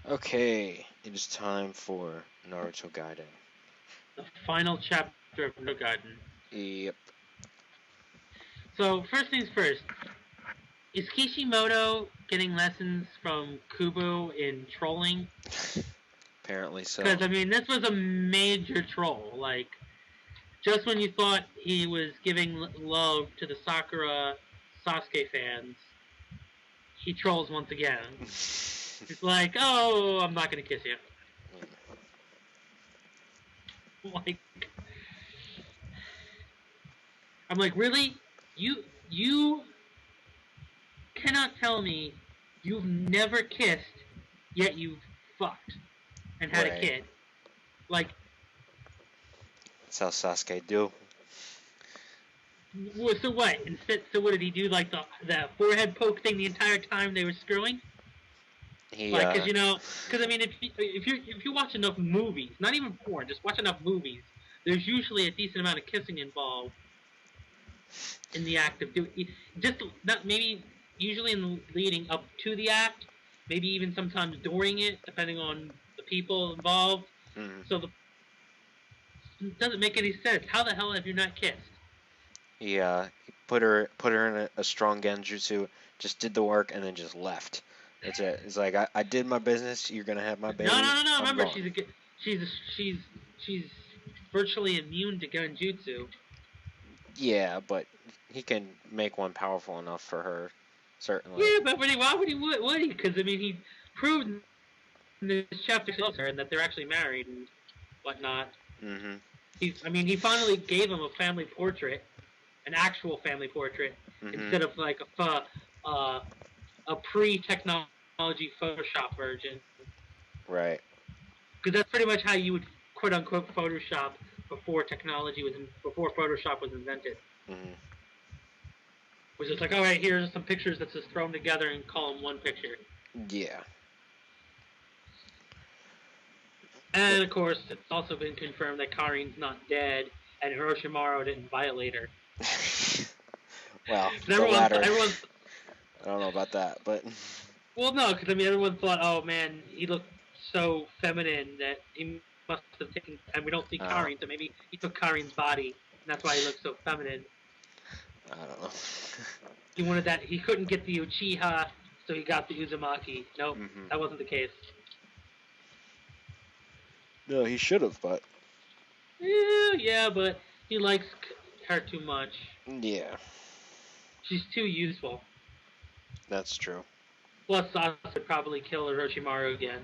Okay, it is time for Naruto Gaiden. The final chapter of No Garden. Yep, So first things first, is Kishimoto getting lessons from Kubo in trolling? apparently so. Because I mean, this was a major troll. Like, just when you thought he was giving love to the Sakura Sasuke fans, he trolls once again. It's like, oh, I'm not gonna kiss you. Like, I'm like, really? You cannot tell me you've never kissed, yet you've fucked and had a Right, kid. Like, that's how Sasuke do. so what? Instead, so what did he do? Like the forehead poke thing the entire time they were screwing? He, Like, cause I mean, if you watch enough movies, not even porn, just watch enough movies, there's usually a decent amount of kissing involved in the act of doing. Just not maybe usually in the leading up to the act, maybe even sometimes during it, depending on the people involved. mm, So it doesn't make any sense. How the hell have you not kissed? he put her in a strong genjutsu, just did the work, and then just left. That's it. It's like I did my business. You're gonna have my No, baby. no, no, no. I'm Remember, gone. she's a, she's virtually immune to genjutsu. Yeah, but he can make one powerful enough for her, certainly. Yeah, but why would he? Would he? Because I mean, he proved in this chapter he loves her and that they're actually married and whatnot. Mhm. I mean, he finally gave him a family portrait, an actual family portrait, Mhm. instead of like a pre-technology Photoshop version. Right. Because that's pretty much how you would quote unquote Photoshop before Photoshop was invented. Mhm. Was just like, all right, here's some pictures that's just thrown together and call them one picture. Yeah. And of course, it's also been confirmed that Karin's not dead and Hiroshimaro didn't violate her. Well, And the latter. everyone, I don't know about that, but well, no, because I mean, everyone thought, oh man, he looked so feminine that he must have taken, and we don't see uh, Karin, so maybe he took Karin's body, and that's why he looks so feminine. I don't know. He wanted that, he couldn't get the Uchiha, so he got the Uzumaki. Nope, hmm that wasn't the case. No, he should have, but Yeah, but he likes her too much. yeah, She's too useful. that's true. Plus, Sasuke would probably kill Orochimaru again.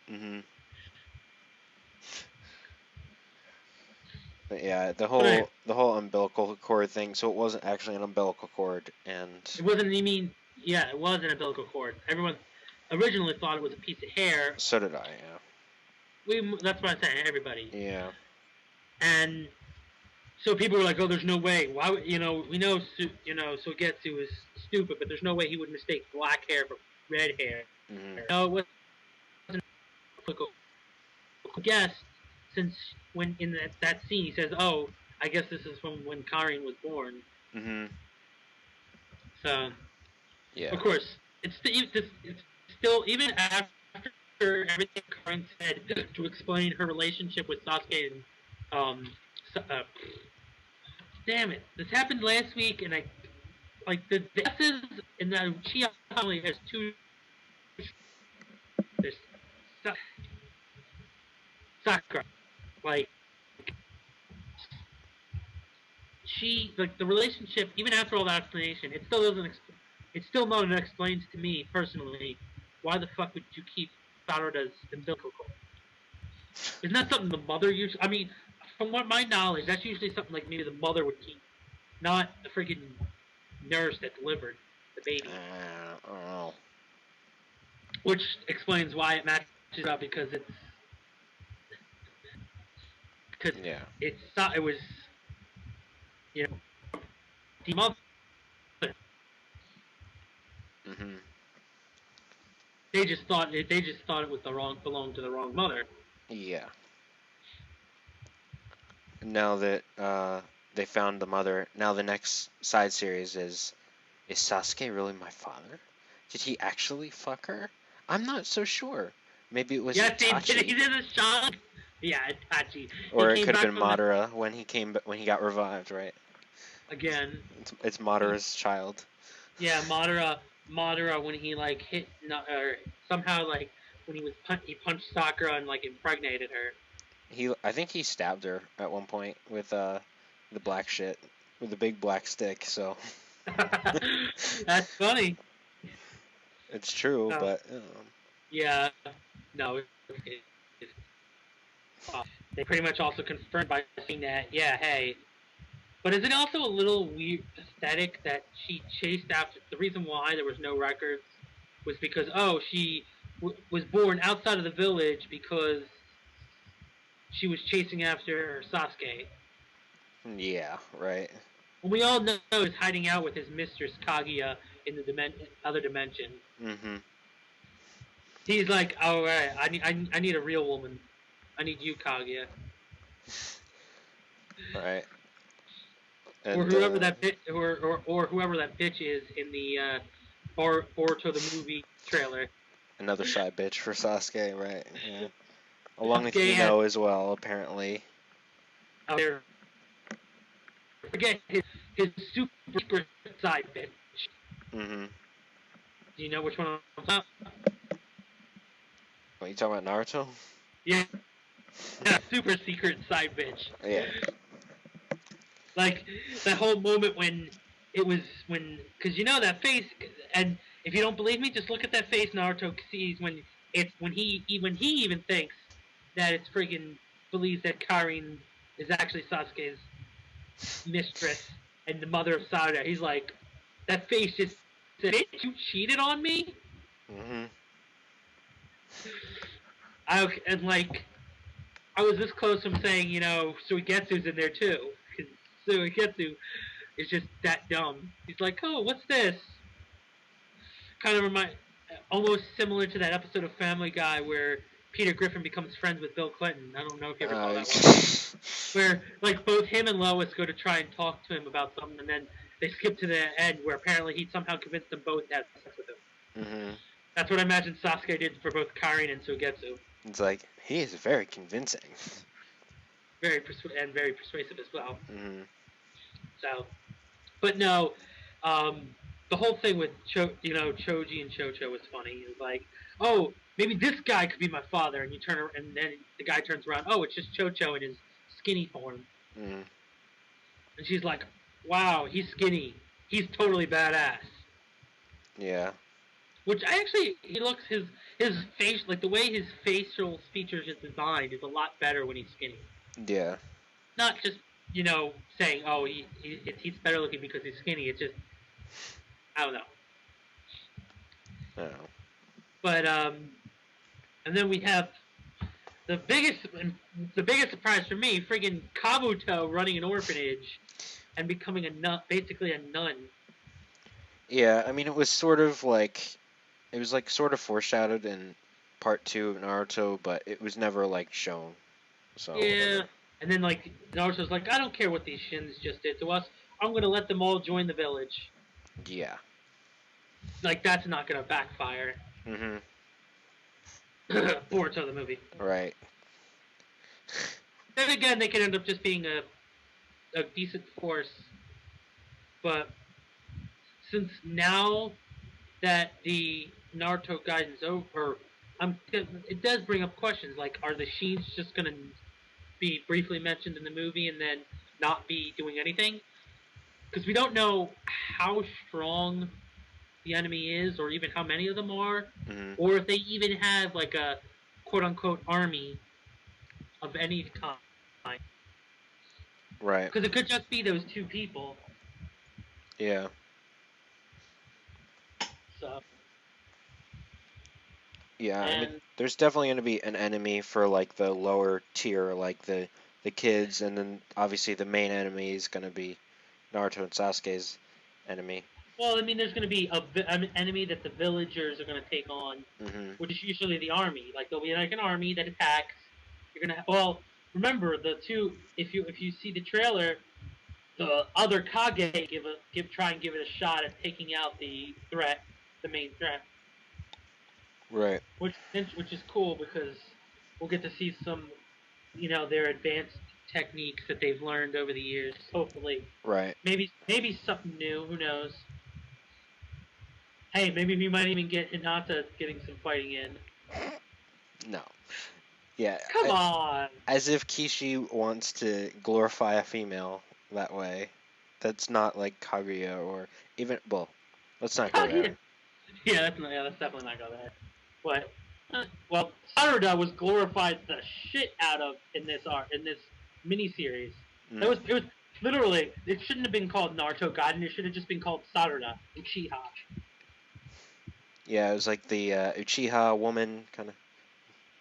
hmm But yeah, the But anyway, whole umbilical cord thing. So it wasn't actually an umbilical cord, and it wasn't. I mean, yeah, it was an umbilical cord. Everyone originally thought it was a piece of hair. so did I. That's what I'm saying. Everybody, Yeah. and so people were like, "Oh, there's no way. Why? We know, Suigetsu is stupid, but there's no way he would mistake black hair for red hair." Yeah. No, it wasn't a guess since when in that scene he says, "Oh, I guess this is from when Karin was born." hmm So Yeah. of course, it's still even after everything Karin said to explain her relationship with Sasuke and um, uh, damn it, this happened last week, and I like the S's in the Uchiha family has two. There's Sakura, like she like the relationship even after all that explanation, it still doesn't. It's still not explained to me personally. Why the fuck would you keep Sarada's umbilical cord? Isn't that something the mother usually? I mean, from what my knowledge, that's usually something like maybe the mother would keep, not the freaking nurse that delivered the baby. I don't know. Which explains why it matches up because Yeah. it was the mother. hmm They just thought it was the wrong belonged to the wrong mother. Yeah. Now that they found the mother, now the next side series is Sasuke really my father? Did he actually fuck her? I'm not so sure. Maybe it was Yes, he did. He Itachi, did a shot. Yeah, Itachi. He or it came could have back been from the Madara when he got revived, right? again. It's Madara's child. Yeah, Madara when he like hit or somehow like when he punched Sakura and like impregnated her. I think he stabbed her at one point with the black shit with the big black stick. So That's funny. it's true, Uh, but yeah, no, they pretty much also confirmed by saying that yeah, hey. But is it also a little weird aesthetic that she chased after? The reason why there was no records was because she was born outside of the village because she was chasing after Sasuke. yeah, right. And we all know he's hiding out with his mistress Kaguya in the other dimension. Mhm. He's like, all right, I need a real woman. I need you, Kaguya, Right. or And whoever that bitch, or whoever that bitch is in the or to the movie trailer. another side bitch for Sasuke, right? Yeah. Along with Sasuke has Ino as well, apparently. out there. Forget his super secret side bitch. Mhm. Do you know which one I'm talking about? What you talking about, Naruto? Yeah, super secret side bitch. Yeah. Like that whole moment when it was because you know that face, and if you don't believe me, just look at that face Naruto sees when he even thinks that it's freaking believes that Karin is actually Sasuke's mistress and the mother of Sada. He's like, that face just said, "Bitch, you cheated on me." Mhm. And like I was this close from saying, Suigetsu's in there too, because Suigetsu is just that dumb. He's like, oh, what's this? Kind of almost similar to that episode of Family Guy where Peter Griffin becomes friends with Bill Clinton. I don't know if you ever saw Uh, that one. Where like both him and Lois go to try and talk to him about something, and then they skip to the end where apparently he somehow convinced them both to have sex with him. mhm. That's what I imagine Sasuke did for both Karin and Suigetsu. It's like he is very convincing. Very persuasive as well. Mhm. So, but no, um, the whole thing with Choji and Chocho was funny. It's like, oh, maybe this guy could be my father, and and then the guy turns around, oh, it's just Chocho in his skinny form, Mhm. and she's like, wow, he's skinny, he's totally badass. Yeah. Which I actually, he looks his face like the way his facial features is designed is a lot better when he's skinny. Yeah. Not just saying, oh, he's better looking because he's skinny. It's just I don't know. I don't know. But and then we have the biggest the biggest surprise for me, friggin' Kabuto running an orphanage and becoming a nun, basically a nun. Yeah, I mean, it was like sort of foreshadowed in part two of Naruto, but it was never like shown. So Yeah. whatever. And then like Naruto's like, I don't care what these shins just did to us. I'm gonna let them all join the village. Yeah. Like that's not gonna backfire. Mhm. Boruto the movie. Right. Then again, they could end up just being a decent force. But since now that the Naruto Gaiden's over, it does bring up questions like, are the Sheens just gonna be briefly mentioned in the movie and then not be doing anything? Because we don't know how strong the enemy is, or even how many of them are, Mhm. or if they even have like a quote unquote army of any kind. Right. Because it could just be those two people. Yeah. So Yeah. I mean, and there's definitely going to be an enemy for like the lower tier, like the kids, and then obviously the main enemy is going to be Naruto and Sasuke's enemy. well, I mean, there's going to be an enemy that the villagers are going to take on, Mhm. which is usually the army. Like there'll be like an army that attacks. You're gonna well remember the two. If you see the trailer, the other Kage try and give it a shot at taking out the main threat. Right. which is cool because we'll get to see some, their advanced techniques that they've learned over the years. Hopefully, Right. maybe something new. Who knows? Hey, maybe we might even get Hinata getting some fighting in. No. Yeah. Come on, As if Kishi wants to glorify a female that way. That's not like Kaguya or even. Well, let's not go there. Kaguya. That's definitely not gonna happen. But well, Saruda was glorified the shit out of in this miniseries. Mm. It was literally it shouldn't have been called Naruto Gaiden. It should have just been called Saruda Uchiha. Yeah, it was like the Uchiha woman kind of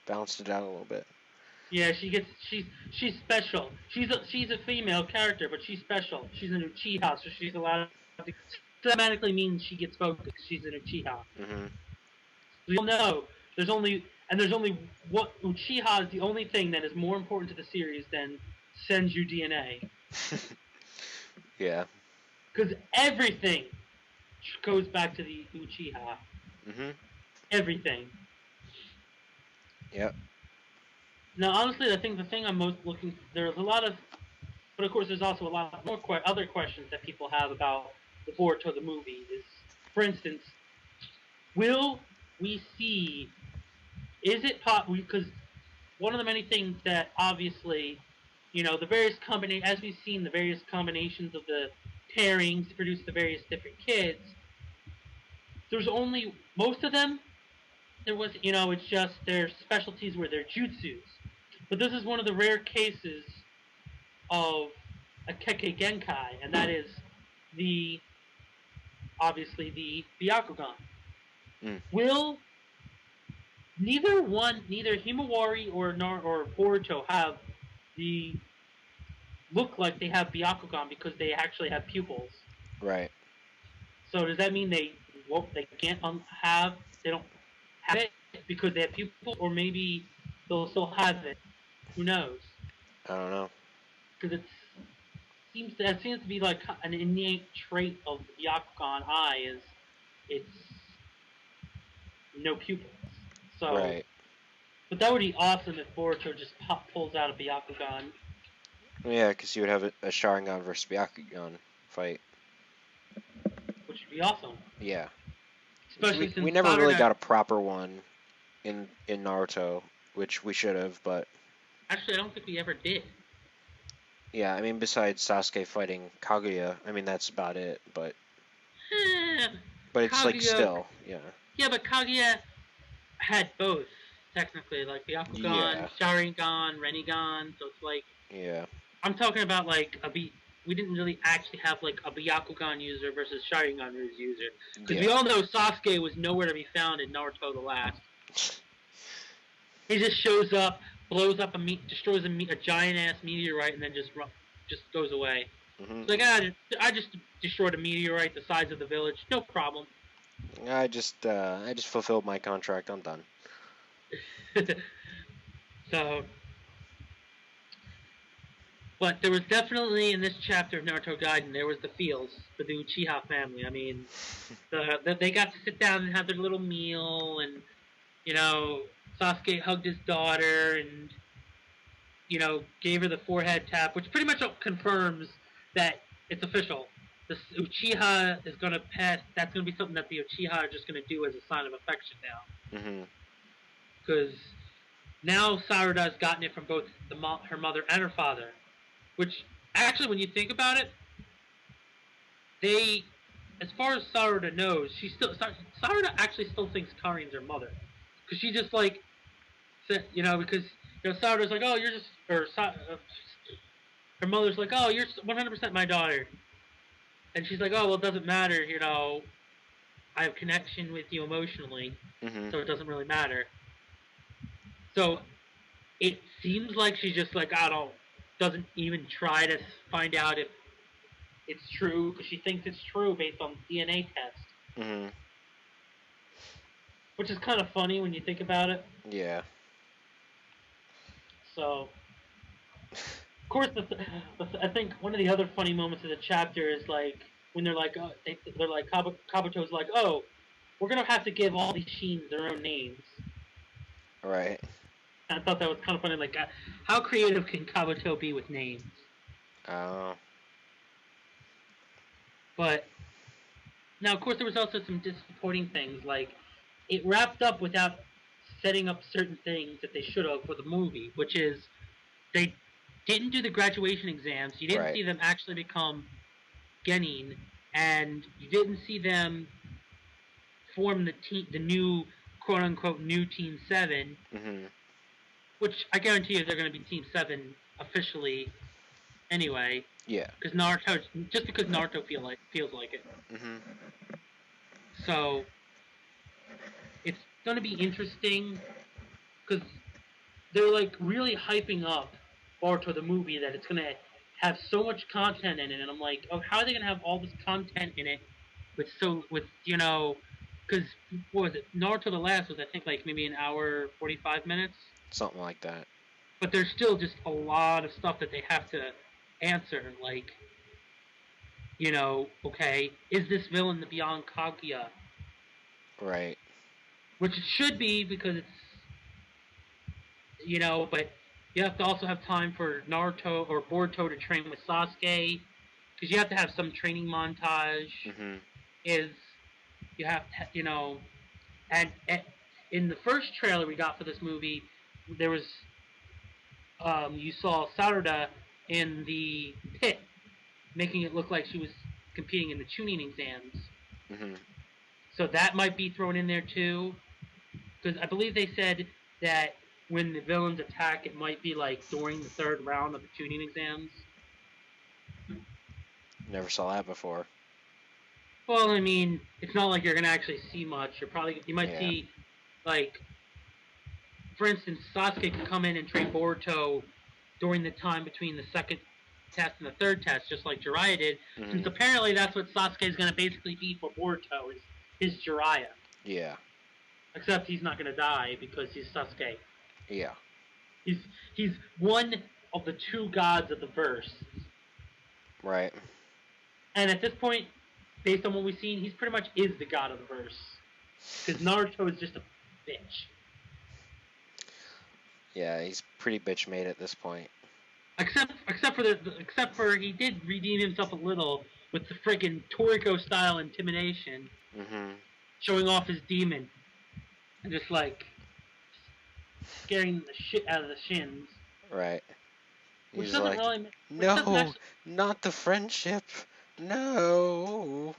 balanced it out a little bit. Yeah, she's special. She's a female character, but she's special. She's an Uchiha, so she's allowed to. So that automatically means she gets focused. She's an Uchiha. Hmm. So you'll know there's only what Uchiha is the only thing that is more important to the series than Senju DNA, Yeah. because everything goes back to the Uchiha. Hmm. Everything. Yep. Now, honestly, I think the thing I'm most looking there's a lot of, but of course, there's also a lot more other questions that people have about the Boruto the movie. Is, for instance, will we see? Is it because one of the many things that obviously, the various as we've seen the various combinations of the pairings to produce the various different kids. There's only most of them. There was, it's just their specialties were their jutsus. But this is one of the rare cases of a Kekkei Genkai, and that is the obviously the Byakugan. Mm. Will neither Himawari or Boruto have the look like they have Byakugan because they actually have pupils? Right. So does that mean they can't they don't have it because they have pupils, or maybe they'll still have it? Who knows? I don't know. Because it seems to be like an innate trait of the Byakugan eye is it's no pupils. So, Right. but that would be awesome if Boruto just pulls out a Byakugan. Yeah, because you would have a Sharingan versus Byakugan fight. Which would be awesome. Yeah. Which Especially we since never really Saturday. got a proper one in Naruto, which we should have, but Actually, I don't think we ever did. yeah, I mean besides Sasuke fighting Kaguya, I mean that's about it, but Eh, it's like Kaguya. still, yeah. Yeah, but Kaguya had both technically, like Byakugan, Yeah. Sharingan, Rinnegan. So it's like Yeah. I'm talking about like we didn't really actually have like a Byakugan user versus Sharingan user, because we Yeah. all know Sasuke was nowhere to be found in Naruto the Last. He just shows up, blows up destroys a giant ass meteorite, and then just goes away. Hmm. It's like I just destroyed a meteorite the size of the village, no problem. I just fulfilled my contract. I'm done. So, but there was definitely in this chapter of Naruto Gaiden, there was the feels for the Uchiha family. I mean, they got to sit down and have their little meal, and Sasuke hugged his daughter and gave her the forehead tap, which pretty much confirms that it's official. The Uchiha is going to pass. That's going to be something that the Uchiha are just going to do as a sign of affection now, Hmm. because now Saruda's gotten it from both her mother and her father. Which actually, when you think about it, they, as far as Saruda knows, Saruda actually still thinks Karin's her mother, because she just like, because Saruda's like, oh, you're just, her mother's like, oh, you're 100% my daughter, and she's like, oh, well, it doesn't matter, I have connection with you emotionally, Hmm. so it doesn't really matter. So it seems like she just like, I don't, doesn't even try to find out if it's true, because she thinks it's true based on DNA test, Hmm. which is kind of funny when you think about it. Yeah. So, of course, I think one of the other funny moments of the chapter is like when they're like, they're like Kabuto's like, oh, we're gonna have to give all these Sheens their own names. Right. I thought that was kind of funny. Like, how creative can Kabuto be with names? Oh. But now, of course, there was also some disappointing things. Like, it wrapped up without setting up certain things that they should have for the movie, which is they didn't do the graduation exams. You didn't Right. see them actually become Genin, and you didn't see them form the new quote unquote new Team Seven, Mhm. which I guarantee you they're going to be Team Seven officially anyway, Yeah. because Naruto just because Naruto feels like it. Mhm. So it's going to be interesting because they're like really hyping up Boruto the movie that it's going to have so much content in it, and I'm like, oh, how are they going to have all this content in it with because what was it? Naruto the last was I think like maybe an hour 45 minutes, Something like that. but there's still just a lot of stuff that they have to answer. Like, okay, is this villain the Beyond Kaguya? Right. Which it should be because it's but you have to also have time for Naruto or Boruto to train with Sasuke because you have to have some training montage. Mhm. Is you have to and in the first trailer we got for this movie, there was you saw Saruda in the pit, making it look like she was competing in the tuning exams. Mhm. So that might be thrown in there too, because I believe they said that when the villains attack, it might be like during the third round of the tuning exams. Never saw that before. Well, I mean, it's not like you're gonna actually see much. You might Yeah. see like, for instance, Sasuke can come in and train Boruto during the time between the second test and the third test, just like Jiraiya did. Since Mhm. apparently that's what Sasuke is gonna basically be for Boruto is his Jiraiya. Yeah. Except he's not gonna die because he's Sasuke. Yeah. He's he's one of the two gods of the verse. Right. And at this point, based on what we've seen, he's pretty much is the god of the verse. Because Naruto is just a bitch. Yeah, he's pretty bitch made at this point. Except for he did redeem himself a little with the freaking Toriko style intimidation, Mhm. showing off his demon and just like scaring the shit out of the shins. Right. Which He's doesn't like, really which doesn't "No, actually not the friendship. No."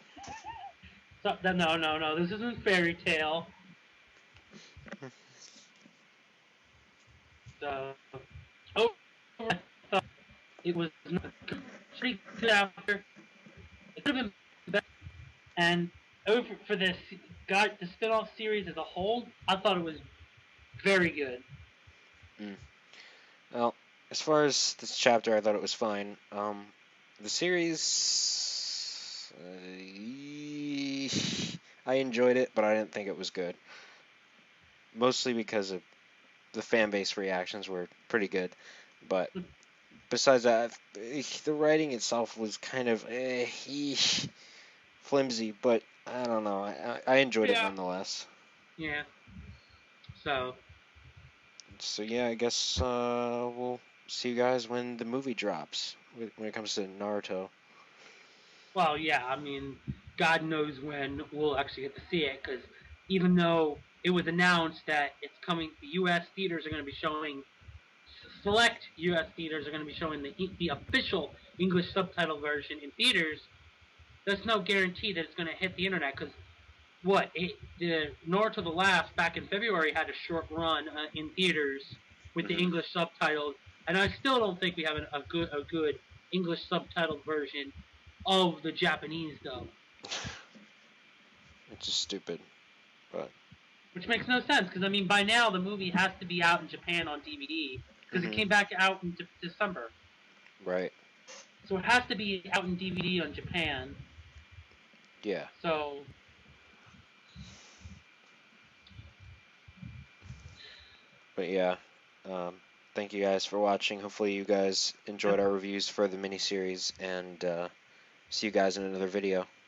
no, this isn't fairy tale. So overall, I thought it was not pretty good after. It could have been better. And over for this the spin-off series as a whole, I thought it was very good. Mm. Well, as far as this chapter, I thought it was fine. The series, I enjoyed it, but I didn't think it was good. Mostly because of the fan base reactions were pretty good, but besides that, the writing itself was kind of flimsy. But I don't know. I enjoyed it Yeah. nonetheless. Yeah. So, So yeah, I guess we'll see you guys when the movie drops when it comes to Naruto. well, yeah. I mean, God knows when we'll actually get to see it because even though it was announced that it's coming, the U.S. theaters are going to be showing select U.S. theaters are going to be showing the official English subtitle version in theaters. There's no guarantee that it's going to hit the internet because the Naruto the Last back in February had a short run in theaters with the Hmm. English subtitles, and I still don't think we have a good English subtitled version of the Japanese dub, It's just stupid, but which makes no sense because I mean by now the movie has to be out in Japan on DVD because it hmm came back out in December, right, so it has to be out in DVD on Japan. yeah. So But yeah, um, thank you guys for watching. Hopefully you guys enjoyed yep. our reviews for the miniseries, and see you guys in another video.